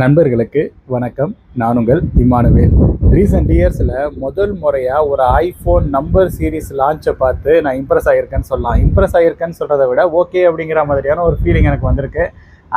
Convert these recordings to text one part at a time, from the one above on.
நண்பர்களுக்கு வணக்கம். நான் உங்கள் இமானுவேல். ரீசெண்ட் இயர்ஸில் முதல் முறையாக ஒரு ஐஃபோன் நம்பர் சீரீஸ் லான்ச்சை பார்த்து நான் இம்ப்ரெஸ் ஆகியிருக்கேன்னு சொல்லலாம். இம்ப்ரெஸ் ஆகியிருக்கேன்னு சொல்கிறத விட ஓகே அப்படிங்கிற மாதிரியான ஒரு ஃபீலிங் எனக்கு வந்திருக்கு.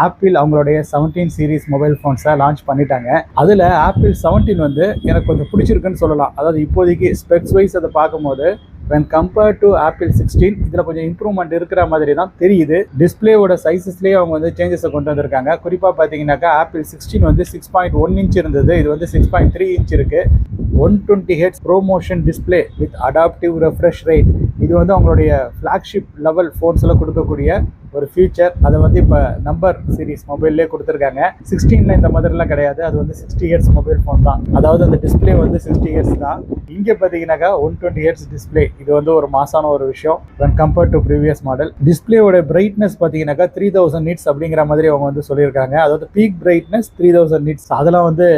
ஆப்பிள் அவங்களுடைய 17 சீரீஸ் மொபைல் ஃபோன்ஸை லான்ச் பண்ணிட்டாங்க. அதில் ஆப்பிள் 17 வந்து எனக்கு கொஞ்சம் பிடிச்சிருக்குன்னு சொல்லலாம். அதாவது இப்போதைக்கு ஸ்பெக்ஸ் வைஸ் அதை பார்க்கும்போது when compared to ஆப்பிள் 16 இதில் கொஞ்சம் இம்ப்ரூவ்மெண்ட் இருக்கிற மாதிரி தான் தெரியுது. டிஸ்பிளேவோட சைஸஸ்லேயே அவங்க வந்து சேஞ்சஸை கொண்டு வந்திருக்காங்க. குறிப்பாக பார்த்தீங்கன்னாக்கா ஆப்பிள் 16 வந்து 6.1 இன்ச் இருந்தது, இது வந்து 6.3 இன்ச் இருக்குது. 120 hertz promotion display with adaptive refresh rate. இது வந்து அவங்களுடைய ஃப்ளாக்ஷிப் லெவல் ஃபோன்ஸில் கொடுக்கக்கூடிய ஒரு ஃபியூச்சர். அதை வந்து இப்போ நம்பர் சீரீஸ் மொபைல்லே கொடுத்துருக்காங்க. 16ல் இந்த மாதிரிலாம் கிடையாது, அது வந்து 60 ஹெர்ட்ஸ் மொபைல் ஃபோன் தான். அதாவது அந்த டிஸ்பிளே வந்து 60 ஹெர்ட்ஸ் தான். இங்கே பார்த்தீங்கன்னாக்கா 120 ஹெர்ட்ஸ் டிஸ்பிளே. இது வந்து ஒரு மாசான ஒரு விஷயம் when compared to previous model. டிஸ்பிளேயோட பிரைட்னஸ் பார்த்தீங்கன்னாக்கா 3000 நிட்ஸ் அப்படிங்கிற மாதிரி அவங்க வந்து சொல்லியிருக்காங்க. அதாவது பீக் பிரைட்னஸ் 3000 நிட்ஸ். அதெல்லாம் வந்து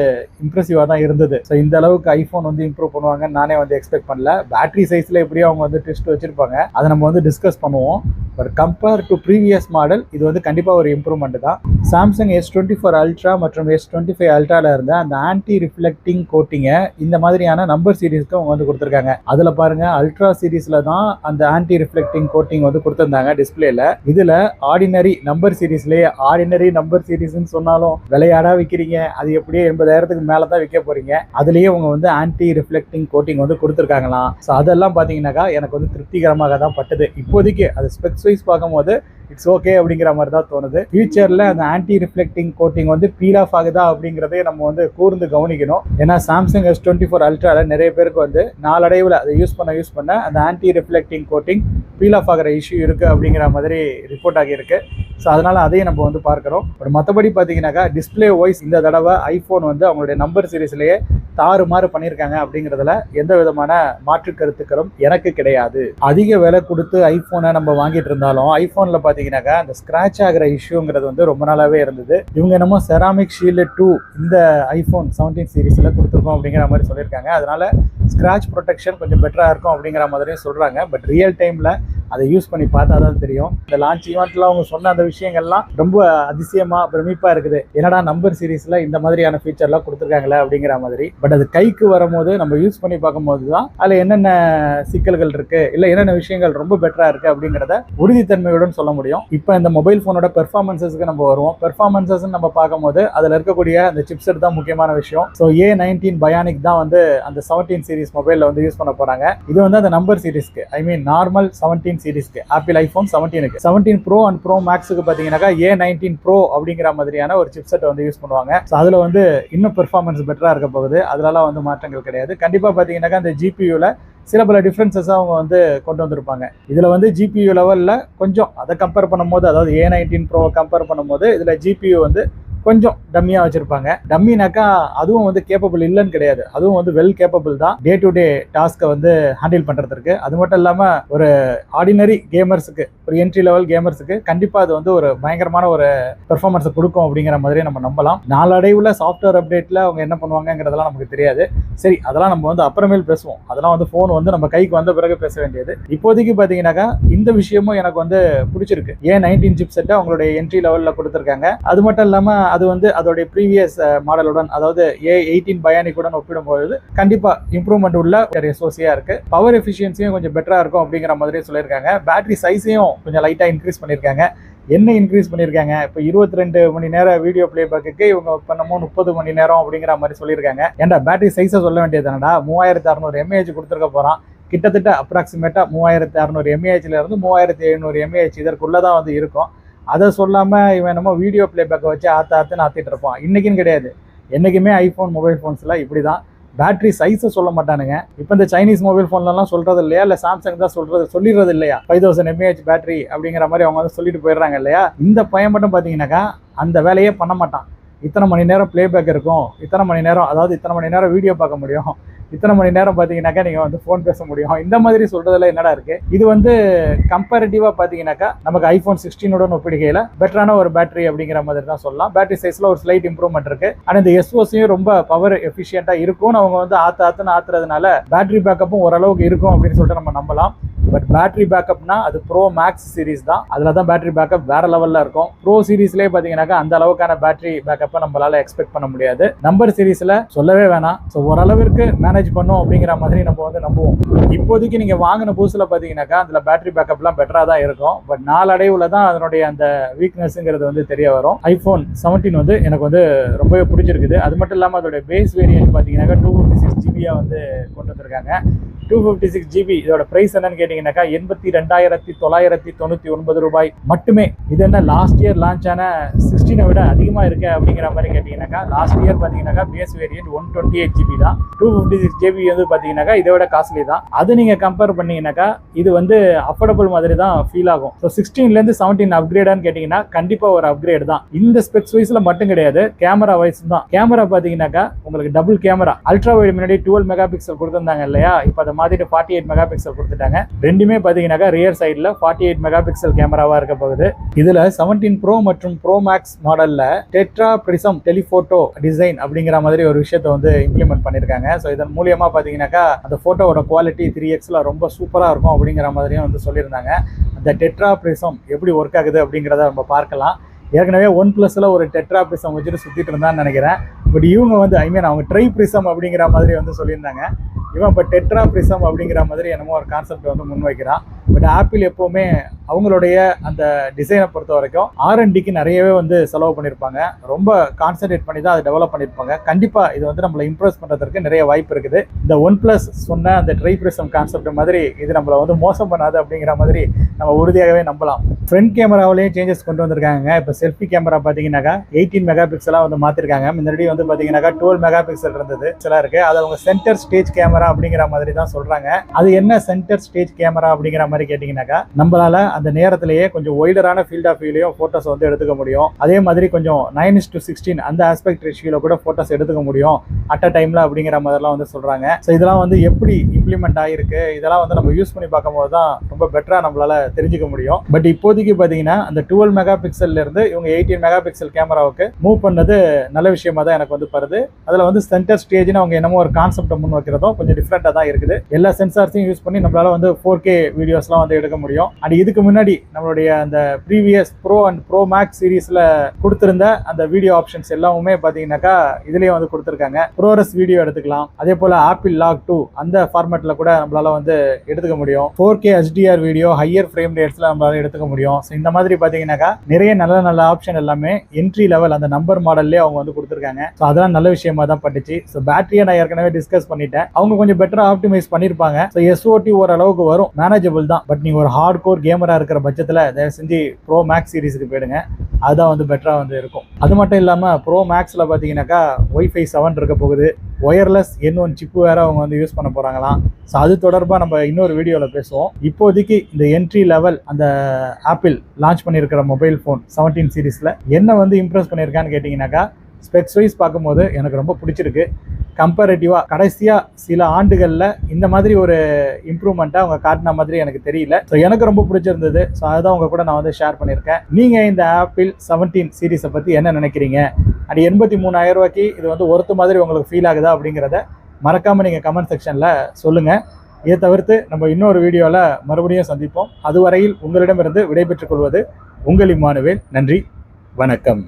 இம்ப்ரெசிவாக தான் இருந்தது. ஸோ இந்த அளவுக்கு ஐஃபோன் வந்து இம்ப்ரூவ் பண்ணுவாங்கன்னு நானே வந்து எக்ஸ்பெக்ட் பண்ணல. பேட்டரி சைஸில் எப்படியும் அவங்க வந்து ட்விஸ்ட் வச்சிருப்பாங்க, அதை நம்ம வந்து டிஸ்கஸ் பண்ணுவோம். But compare to previous model இது வந்து கண்டிப்பாக ஒரு இம்ப்ரூவ்மெண்ட் தான். சாம்சங் S24 அல்ட்ரா மற்றும் S25 அல்ட்ராவில் இருந்த அந்த ஆன்டி ரிஃப்ளெக்டிங் கோட்டிங்கை இந்த மாதிரியான நம்பர் சீரீஸ்க்கு அவங்க வந்து கொடுத்துருக்காங்க. அதில் பாருங்க, அல்ட்ரா சீரீஸில் தான் அந்த ஆன்டி ரிஃப்ளெக்டிங் கோட்டிங் வந்து கொடுத்துருந்தாங்க டிஸ்பிளேல. இதில் ஆர்டினரி நம்பர் சீரீஸ்லேயே, ஆர்டினரி நம்பர் சீரீஸ்ன்னு சொன்னாலும் விளையாடா விற்கிறீங்க, அது எப்படியே 80,000க்கு மேலே தான் விற்க போறீங்க. அதுலேயே அவங்க வந்து ஆன்டி ரிஃப்ளெக்டிங் கோட்டிங் வந்து கொடுத்துருக்காங்களாம். ஸோ அதெல்லாம் பார்த்தீங்கன்னாக்கா எனக்கு வந்து திருப்திகரமாக தான் பட்டது. இப்போதைக்கு அது ஸ்பெக்ஸ் வைஸ் பார்க்கும்போது இட்ஸ் ஓகே அப்படிங்கிற மாதிரி தான் தோணுது. ஃபியூச்சரில் அந்த ஆன்டி ரிஃப்ளெக்டிங் கோட்டிங் வந்து பீல் ஆஃப் ஆகுதா அப்படிங்கிறதே நம்ம வந்து கூர்ந்து கவனிக்கணும். ஏன்னா சாம்சங் S24 அல்ட்ராவில் நிறைய பேருக்கு வந்து நாளடைவில் அதை யூஸ் பண்ண அந்த anti reflecting coating peel off ஆகிற இஷ்யூ இருக்குது அப்படிங்கிற மாதிரி ரிப்போர்ட் ஆகியிருக்கு. ஸோ அதனால் அதையும் நம்ம வந்து பார்க்குறோம். பட் மற்றபடி பார்த்தீங்கன்னாக்கா டிஸ்பிளே வைஸ் இந்த தடவை ஐஃபோன் வந்து அவங்களுடைய நம்பர் சீரீஸ்லேயே தாறுமாறு பண்ணியிருக்காங்க அப்படிங்கிறதுல எந்த விதமான மாற்று கருத்துக்களும் எனக்கு கிடையாது. அதிக விலை கொடுத்து ஐஃபோனை நம்ம வாங்கிட்டு இருந்தாலும் ஐஃபோனில் பார்த்தீங்கன்னாக்கா அந்த ஸ்க்ராட்ச் ஆகிற இஷ்யூங்கிறது வந்து ரொம்ப நாளாகவே இருந்தது. இவங்க என்னமோ செராமிக் ஷீல்டு 2 இந்த ஐஃபோன் 17 சீரீஸில் கொடுத்துருக்கோம் அப்படிங்கிற மாதிரி சொல்லியிருக்காங்க. அதனால ஸ்க்ராட்ச் ப்ரொடெக்ஷன் கொஞ்சம் பெட்டராக இருக்கும் அப்படிங்கிற மாதிரியும் சொல்கிறாங்க. பட் ரியல் டைமில் அதை யூஸ் பண்ணி பார்த்தா தான் தெரியும். இந்த லான்ச் ஈவெண்ட்டில் அவங்க சொன்ன அந்த விஷயங்கள்லாம் ரொம்ப அதிசயமாக பிரமிப்பாக இருக்குது. என்னடா நம்பர் சீரீஸில் இந்த மாதிரியான ஃபீச்சர்லாம் கொடுத்துருக்காங்களே அப்படிங்கிற மாதிரி. பட் அது கைக்கு வரும்போது நம்ம யூஸ் பண்ணி பார்க்கும்போது தான் அதில் என்னென்ன சிக்கல்கள் இருக்குது, இல்லை என்னென்ன விஷயங்கள் ரொம்ப பெட்டராக இருக்குது அப்படிங்கிறத உறுதித்தன்மையுடன் சொல்ல முடியும். இப்போ இந்த மொபைல் ஃபோனோட பெர்ஃபார்மன்ஸஸ்க்கு நம்ம வருவோம். பெர்ஃபார்மன்ஸஸ் நம்ம பார்க்கும்போது அதில் இருக்கக்கூடிய அந்த சிப்செட் தான் முக்கியமான விஷயம். ஸோ A19 பயானிக் தான் வந்து அந்த 17 சீரீஸ் மொபைலில் வந்து யூஸ் பண்ண போகிறாங்க. இது வந்து அந்த நம்பர் சீரீஸ்க்கு, ஐ மீன் நார்மல் 17 சீரீஸ்க்கு, ஆப்பிள் ஐஃபோன் 17க்கு. 17 ப்ரோ அண்ட் ப்ரோ மேக்ஸுக்கு பார்த்தீங்கன்னாக்கா A19 ப்ரோ அப்படிங்கிற மாதிரியான ஒரு சிப்செட் வந்து யூஸ் பண்ணுவாங்க. ஸோ அதில் வந்து இன்னும் பெர்ஃபார்மன்ஸ் பெட்டராக இருக்க போகுது. அதெல்லாம் வந்து மாற்றங்கள் கிடையாது. கண்டிப்பாக பார்த்தீங்கன்னாக்கா அந்த ஜிபியூவில் சில பல டிஃப்ரென்சஸ் அவங்க வந்து கொண்டு வந்திருப்பாங்க. இதில் வந்து ஜிபியூ லெவலில் கொஞ்சம் அதை கம்பேர் பண்ணும்போது, அதாவது A19 ப்ரோவை கம்பேர் பண்ணும்போது இதில் ஜிபியூ வந்து கொஞ்சம் டம்மியாக வச்சுருப்பாங்க. டம்மினாக்கா அதுவும் வந்து கேப்பபிள் இல்லைன்னு கிடையாது, அதுவும் வந்து வெல் கேப்பபிள் தான் டே டு டே டாஸ்க்கை வந்து ஹேண்டில் பண்ணுறதுக்கு. அது மட்டும் இல்லாமல் ஒரு ஆர்டினரி கேமர்ஸுக்கு, ஒரு என்ட்ரி லெவல் கேமர்ஸுக்கு கண்டிப்பாக அது வந்து ஒரு பயங்கரமான ஒரு பெர்ஃபார்மன்ஸை கொடுக்கும் அப்படிங்கிற மாதிரி நம்ம நம்பலாம். நாளடைவில் சாஃப்ட்வேர் அப்டேட்டில் அவங்க என்ன பண்ணுவாங்கங்கிறதெல்லாம் நமக்கு தெரியாது. சரி, அதெல்லாம் நம்ம வந்து அப்புறமேல் பேசுவோம். அதெல்லாம் வந்து ஃபோன் வந்து நம்ம கைக்கு வந்த பிறகு பேச வேண்டியது. இப்போதைக்கு பார்த்தீங்கன்னாக்கா இந்த விஷயமும் எனக்கு வந்து பிடிச்சிருக்கு. A19 சிப்செட்டை அவங்களுடைய என்ட்ரி லெவலில் கொடுத்துருக்காங்க. அது மட்டும் இல்லாமல் அது வந்து அதோடைய ப்ரீவியஸ் மாடலுடன், அதாவது A18 பயானிக்குடன் ஒப்பிடும்போது கண்டிப்பாக இம்ப்ரூவ்மெண்ட் உள்ள SoCயாக இருக்கு. பவர் எஃபிஷியன்சியும் கொஞ்சம் பெட்டராக இருக்கும் அப்படிங்கிற மாதிரி சொல்லியிருக்காங்க. பேட்டரி சைஸையும் கொஞ்சம் லைட்டாக இன்க்ரீஸ் பண்ணியிருக்காங்க. என்ன இன்க்ரீஸ் பண்ணியிருக்காங்க, இப்போ 22 மணி நேரம் வீடியோ பிளே பேக்கு இவங்க பண்ணமோ 30 மணி நேரம் அப்படிங்கிற மாதிரி சொல்லியிருக்காங்க. ஏன்டா பேட்டரி சைஸை சொல்ல வேண்டியதுதானடா. 3600 mAh கொடுத்துருக்க போகிறான். கிட்டத்தட்ட அப்ராக்சிமேட்டாக 3600 mAhல இருந்து 3700 mAh இதற்குள்ளதான் வந்து இருக்கும். அதை சொல்லாமல் இவன் என்னமோ வீடியோ பிளே பேக்கை வச்சு ஆற்றுன்னு ஆற்றிட்டு இருப்பான். இன்றைக்கின்னு கிடையாது, என்றைக்குமே ஐஃபோன் மொபைல் ஃபோன்ஸில் இப்படி தான். பேட்டரி சைஸை சொல்ல மாட்டானுங்க. இப்போ இந்த சைனீஸ் மொபைல் ஃபோன்லலாம் சொல்கிறது இல்லையா, இல்லை சாம்சங் தான் சொல்லிடுறது இல்லையா, 5000 mAh பேட்டரி அப்படிங்கிற மாதிரி அவங்க வந்து சொல்லிட்டு போயிடுறாங்க இல்லையா. இந்த பையன் மட்டும் பார்த்தீங்கன்னாக்கா அந்த வேலையே பண்ண மாட்டான். இத்தனை மணி நேரம் பிளே பேக் இருக்கும், இத்தனை மணி நேரம், அதாவது இத்தனை மணி நேரம் வீடியோ பார்க்க முடியும், இத்தனை மணி நேரம் பார்த்தீங்கன்னாக்கா நீங்கள் வந்து ஃபோன் பேச முடியும். இந்த மாதிரி சொல்கிறதுல என்னடா இருக்குது. இது வந்து கம்பேரிட்டிவாக பார்த்தீங்கன்னாக்கா நமக்கு ஐஃபோன் 16 ஒப்பிடுகையில் பெட்டரான ஒரு பேட்டரி அப்படிங்கிற மாதிரி தான் சொல்லலாம். பேட்டரி சைஸில் ஒரு ஸ்லைட் இம்ப்ரூவ்மெண்ட் இருக்குது. ஆனால் இந்த SoCயும் ரொம்ப பவர் எஃபிஷியண்ட்டாக இருக்கும்னு அவங்க வந்து ஆற்றுறதுனால பேட்டரி பேக்கப்பும் ஓரளவுக்கு இருக்கும் அப்படின்னு சொல்லிட்டு நம்ம நம்பலாம். பட் பேட்டரி பேக்கப்னா அது ப்ரோ மேக்ஸ் சீரிஸ் தான். அதில் தான் பேட்டரி பேக்கப் வேற லெவலில் இருக்கும். ப்ரோ சீரீஸ்லேயே பார்த்தீங்கன்னாக்கா அந்த அளவுக்கான பேட்டரி பேக்கப்பை நம்மளால எக்ஸ்பெக்ட் பண்ண முடியாது. நம்பர் சீரீஸில் சொல்லவே வேணாம். ஸோ ஓரளவிற்கு மேனேஜ் பண்ணும் அப்படிங்கிற மாதிரி நம்ம வந்து நம்புவோம். இப்போதைக்கு நீங்கள் வாங்கின புதுசில் பார்த்தீங்கன்னாக்கா அதில் பேட்டரி பேக்கப்லாம் பெட்டராக தான் இருக்கும். பட் நாளடைவில் தான் அதனுடைய அந்த வீக்னஸ்ங்கிறது வந்து தெரிய வரும். ஐஃபோன் 17 வந்து எனக்கு வந்து ரொம்பவே பிடிச்சிருக்குது. அது மட்டும் இல்லாமல் அதோட பேஸ் வேரியன்ட் பார்த்தீங்கன்னாக்கா 256 ஜிபியாக வந்து கொண்டு வந்திருக்காங்க. 256 ஜிபி இதோட பிரைஸ் என்னன்னு கேட்டீங்கன்னாக்கா 82,999 ரூபாய் மட்டுமே. இது என்ன லாஸ்ட் இயர் லான்ச் ஆன 16 விட அதிகமாக இருக்கு அப்படிங்கிற மாதிரி கேட்டீங்கன்னாக்கா லாஸ்ட் இயர் பார்த்தீங்கன்னாக்கா பேஸ் வேரியன்ட் 128 ஜிபி தான். 256 ஜிபி வந்து பார்த்தீங்கன்னாக்கா இதை விட காஸ்ட்லி தான். அது நீங்க கம்பேர் பண்ணீங்கன்னாக்கா இது வந்து அஃபோர்டபுள் மாதிரி தான் ஃபீல் ஆகும். ஸோ 16லேருந்து 17 அப்கிரேடான்னு கேட்டீங்கன்னா கண்டிப்பாக ஒரு அப்கிரேட் தான். இந்த ஸ்பெக்ஸ் வைஸ்ல மட்டும் கிடையாது, கேமரா வைஸ் தான். கேமரா பார்த்தீங்கன்னாக்கா உங்களுக்கு டபுள் கேமரா, அல்ட்ரா வைட் முன்னாடி 12 மெகா பிக்சல் கொடுத்துருந்தாங்க இல்லையா, இப்போ அதை மாதிரி 48 மெகா பிக்சல் கொடுத்துட்டாங்க. ரெண்டுமே பாத்தீங்கன்னாக்கா ரியர் சைடுல 48 மெகா பிக்சல் கேமராவா இருக்க போகுது. இதுல 17 ப்ரோ மற்றும் ப்ரோ மேக்ஸ் மாடல்ல டெட்ரா பிரிசம் டெலிபோட்டோ டிசைன் அப்படிங்கிற மாதிரி ஒரு விஷயத்தை வந்து இம்ப்ளிமெண்ட் பண்ணிருக்காங்க. ஸோ இதன் மூலியமா பாத்தீங்கன்னாக்கா அந்த போட்டோவோட குவாலிட்டி 3xல ரொம்ப சூப்பரா இருக்கும் அப்படிங்கிற மாதிரியும் வந்து சொல்லியிருந்தாங்க. அந்த டெட்ரா பிரிசம் எப்படி ஒர்க் ஆகுது அப்படிங்கிறத நம்ம பார்க்கலாம். ஏற்கனவே OnePlusல ஒரு டெட்ரா பிரிசம் வச்சுட்டு சுத்திட்டு இருந்தான்னு நினைக்கிறேன். பட் இவங்க வந்து அவங்க ட்ரை பிரிசம் அப்படிங்கிற மாதிரி வந்து சொல்லியிருந்தாங்க. இவன் இப்போ டெட்ரா பிரிசம் அப்படிங்கிற மாதிரி என்னமோ ஒரு கான்செப்ட் வந்து முன்வைக்கிறான். பட் ஆப்பிள் எப்போவுமே அவங்களுடைய அந்த டிசைனை பொறுத்த வரைக்கும் R&Dக்கு நிறையவே வந்து செலவு பண்ணியிருப்பாங்க. ரொம்ப கான்சென்ட்ரேட் பண்ணி தான் அதை டெவலப் பண்ணியிருப்பாங்க. கண்டிப்பாக இது வந்து நம்மளை இம்ப்ரெஸ் பண்ணுறதுக்கு நிறைய வாய்ப்பு இருக்குது. இந்த OnePlus சொன்ன அந்த ட்ரை பிரிசம் கான்செப்ட் மாதிரி இது நம்மளை வந்து மோசம் பண்ணாது அப்படிங்கிற மாதிரி நம்ம உறுதியாகவே நம்பலாம். ஃப்ரண்ட் கேமராவிலேயும் சேஞ்சஸ் கொண்டு வந்திருக்காங்க. இப்போ செல்ஃபி கேமரா பார்த்தீங்கன்னாக்கா 18 மெகா பிக்சலாக வந்து மாற்றிருக்காங்க. முன்னாடி வந்து பார்த்தீங்கன்னாக்கா 12 மெகா பிக்சல் இருந்தது சிலா இருக்குது. அது அவங்க சென்டர் ஸ்டேஜ் கேமரா அப்படிங்கிற மாதிரி தான் சொல்கிறாங்க. அது என்ன சென்டர் ஸ்டேஜ் கேமரா அப்படிங்கிற மாதிரி கேட்டிங்கன்னாக்கா நம்மளால அந்த நேரத்திலேயே கொஞ்சம் ஒய்டரான ஃபீல்ட் ஆஃப் வியூலையும் ஃபோட்டோஸ் வந்து எடுத்துக்க முடியும். அதே மாதிரி கொஞ்சம் 9:16 அந்த ஆஸ்பெக்ட் ரேஷியோல கூட ஃபோட்டோஸ் எடுத்துக்க முடியும் அட் அ டைம்ல அப்படிங்கிற மாதிரிலாம் வந்து சொல்கிறாங்க. ஸோ இதெல்லாம் வந்து எப்படி இம்ப்ளிமெண்ட் ஆகிருக்கு, இதெல்லாம் வந்து நம்ம யூஸ் பண்ணி பார்க்கும்போது தான் ரொம்ப பெட்டராக நம்மளால தெரிஞ்சுக்க முடியும். பட் இப்போதைக்கு பார்த்தீங்கன்னா அந்த 12 மெகா பிக்சல்ல இருந்து இவங்க 18 மெகா பிக்சல் கேமராவுக்கு மூவ் பண்ணது நல்ல விஷயமா தான் எனக்கு வந்து படுது. அதில் வந்து சென்டர் ஸ்டேஜ்னு அவங்க என்னமோ ஒரு கான்செப்டை முன் வைக்கிறதும் கொஞ்சம் டிஃப்ரெண்டாக தான் இருக்குது. எல்லா சென்சார்ஸையும் யூஸ் பண்ணி நம்மளால வந்து 4K வீடியோஸ்லாம் வந்து எடுக்க முடியும். அண்ட் இதுக்கு முன்னாடி நம்மளுடைய அந்த previous pro and pro max சீரீஸ்ல கொடுத்திருந்த அந்த வீடியோ ஆப்ஷன்ஸ் எல்லாமே பார்த்தீங்கன்னாக்கா இதுலேயே வந்து கொடுத்துருக்காங்க. ப்ரோரஸ் வீடியோ எடுத்துக்கலாம். அதே போல் ஆப்பிள் லாக் 2 அந்த ஃபார்மேட்டில் கூட நம்மளால வந்து எடுத்துக்க முடியும். 4K HDR video higher frame ரேட்ஸில் நம்மளால எடுத்துக்க முடியும். ஸோ இந்த மாதிரி பார்த்தீங்கன்னாக்கா நிறைய நல்ல நல்ல ஆப்ஷன் எல்லாமே என்ட்ரி லெவல் அந்த நம்பர் மாடல்லே அவங்க வந்து கொடுத்துருக்காங்க. ஸோ அதெல்லாம் நல்ல விஷயமா தான் பட்டுச்சு. ஸோ பேட்டரியை நான் ஏற்கனவே டிஸ்கஸ் பண்ணிட்டேன். அவங்க கொஞ்சம் பெட்டரா ஆப்டிமைஸ் பண்ணியிருப்பாங்க. ஸோ SOT ஓரளவுக்கு வரும், மேனேஜபிள் தான். பட் நீங்கள் ஒரு ஹார்ட் கோர் கேமரா இருக்கிற பட்சத்தில் தயவு செஞ்சு ப்ரோ மேக்ஸ் சீரிஸுக்கு போயிடுங்க. அதுதான் வந்து பெட்டரா வந்து இருக்கும். அது மட்டும் இல்லாமல் ப்ரோ மேக்ஸில் பார்த்தீங்கன்னாக்கா Wi-Fi 7 இருக்க போகுது. ஒயர்லெஸ் N1 சிப்பு வேற அவங்க வந்து யூஸ் பண்ண போறாங்களாம். ஸோ அது தொடர்பாக நம்ம இன்னொரு வீடியோவில் பேசுவோம். இப்போதைக்கு இந்த என்ட்ரி லெவல் அந்த ஆப்பிள் லான்ச் பண்ணியிருக்கிற மொபைல் ஃபோன் 17 சீரீஸில் என்ன வந்து இம்ப்ரெஸ் பண்ணியிருக்கான்னு கேட்டிங்கன்னாக்கா ஸ்பெக்ஸ் வைஸ் பார்க்கும்போது எனக்கு ரொம்ப பிடிச்சிருக்கு. கம்பேரேட்டிவாக கடைசியாக சில ஆண்டுகளில் இந்த மாதிரி ஒரு இம்ப்ரூவ்மெண்ட்டாக அவங்க காட்டின மாதிரி எனக்கு தெரியல. ஸோ எனக்கு ரொம்ப பிடிச்சிருந்தது. ஸோ அதுதான் உங்க கூட நான் வந்து ஷேர் பண்ணியிருக்கேன். நீங்கள் இந்த ஆப்பிள் 17 சீரீஸை பற்றி என்ன நினைக்கிறீங்க? அண்ட் 83,000 ரூபாய்க்கு இது வந்து ஒருத்த மாதிரி உங்களுக்கு ஃபீல் ஆகுதா அப்படிங்கிறத மறக்காமல் நீங்கள் கமெண்ட் செக்ஷனில் சொல்லுங்கள். இதை தவிர்த்து நம்ம இன்னொரு வீடியோவில் மறுபடியும் சந்திப்போம். அதுவரையில் உங்களிடமிருந்து விடைபெற்றுக் கொள்வது உங்கள் இம்மானுவேல். நன்றி, வணக்கம்.